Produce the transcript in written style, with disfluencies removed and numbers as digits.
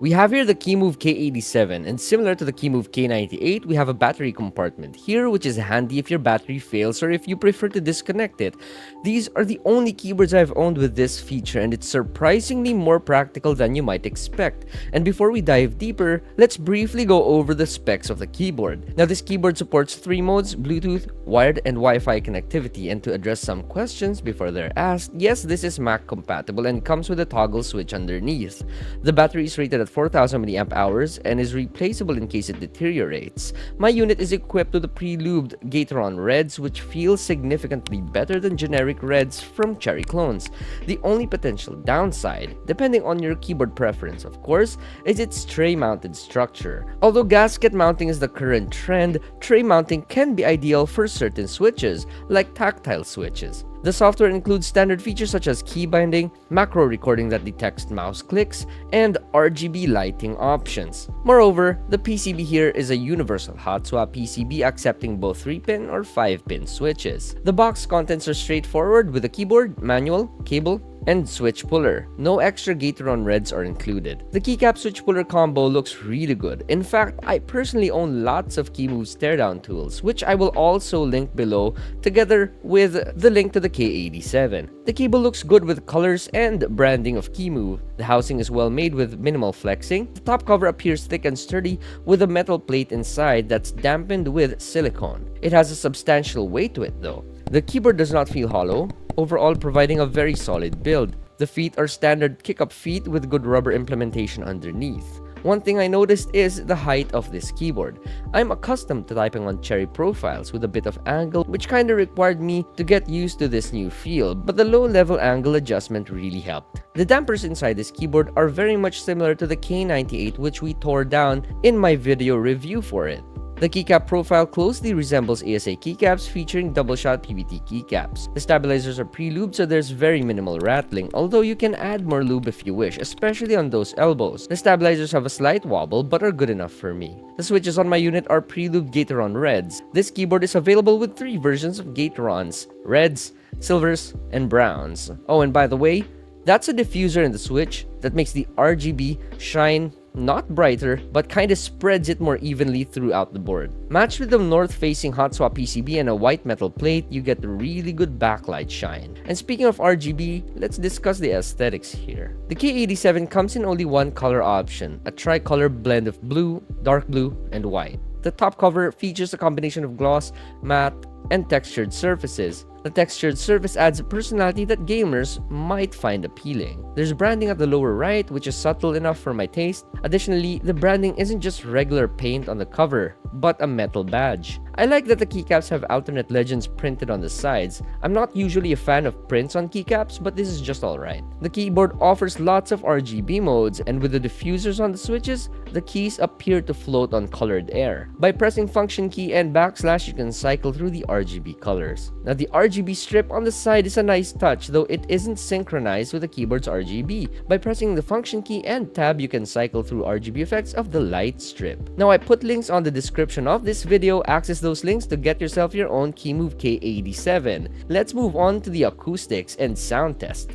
We have here the Kemove K87, and similar to the Kemove K98, we have a battery compartment here, which is handy if your battery fails or if you prefer to disconnect it. These are the only keyboards I've owned with this feature, and it's surprisingly more practical than you might expect. And before we dive deeper, let's briefly go over the specs of the keyboard. Now, this keyboard supports 3 modes: Bluetooth, wired, and Wi-Fi connectivity. And to address some questions before they're asked, yes, this is Mac compatible and comes with a toggle switch underneath. The battery is rated at 4000 mAh and is replaceable in case it deteriorates. My unit is equipped with the pre-lubed Gateron Reds, which feels significantly better than generic Reds from Cherry clones. The only potential downside, depending on your keyboard preference of course, is its tray-mounted structure. Although gasket mounting is the current trend, tray mounting can be ideal for certain switches, like tactile switches. The software includes standard features such as key binding, macro recording that detects mouse clicks, and RGB lighting options. Moreover, the PCB here is a universal hot swap PCB accepting both 3-pin or 5-pin switches. The box contents are straightforward with a keyboard, manual, cable, and switch puller. No extra Gateron Reds are included. The Keycap Switch Puller combo looks really good. In fact, I personally own lots of Kemove's teardown tools, which I will also link below together with the link to the K87. The cable looks good with colors and branding of Kemove. The housing is well made with minimal flexing. The top cover appears thick and sturdy with a metal plate inside that's dampened with silicone. It has a substantial weight to it though. The keyboard does not feel hollow, overall providing a very solid build. The feet are standard kick-up feet with good rubber implementation underneath. One thing I noticed is the height of this keyboard. I'm accustomed to typing on cherry profiles with a bit of angle, which kinda required me to get used to this new feel, but the low-level angle adjustment really helped. The dampers inside this keyboard are very much similar to the K98, which we tore down in my video review for it. The keycap profile closely resembles ASA keycaps featuring double-shot PBT keycaps. The stabilizers are pre-lubed so there's very minimal rattling, although you can add more lube if you wish, especially on those elbows. The stabilizers have a slight wobble but are good enough for me. The switches on my unit are pre-lubed Gateron Reds. This keyboard is available with 3 versions of Gaterons: Reds, Silvers, and Browns. Oh, and by the way, that's a diffuser in the switch that makes the RGB shine not brighter, but kinda spreads it more evenly throughout the board. Matched with the north-facing hot swap PCB and a white metal plate, you get a really good backlight shine. And speaking of RGB, let's discuss the aesthetics here. The K87 comes in only one color option, a tricolor blend of blue, dark blue, and white. The top cover features a combination of gloss, matte, and textured surfaces. The textured surface adds a personality that gamers might find appealing. There's branding at the lower right, which is subtle enough for my taste. Additionally, the branding isn't just regular paint on the cover, but a metal badge. I like that the keycaps have alternate legends printed on the sides. I'm not usually a fan of prints on keycaps, but this is just alright. The keyboard offers lots of RGB modes, and with the diffusers on the switches, the keys appear to float on colored air. By pressing function key and backslash, you can cycle through the RGB colors. Now, the RGB strip on the side is a nice touch, though it isn't synchronized with the keyboard's RGB. By pressing the function key and tab, you can cycle through RGB effects of the light strip. Now, I put links on the description of this video. Access those links to get yourself your own Kemove K87. Let's move on to the acoustics and sound test.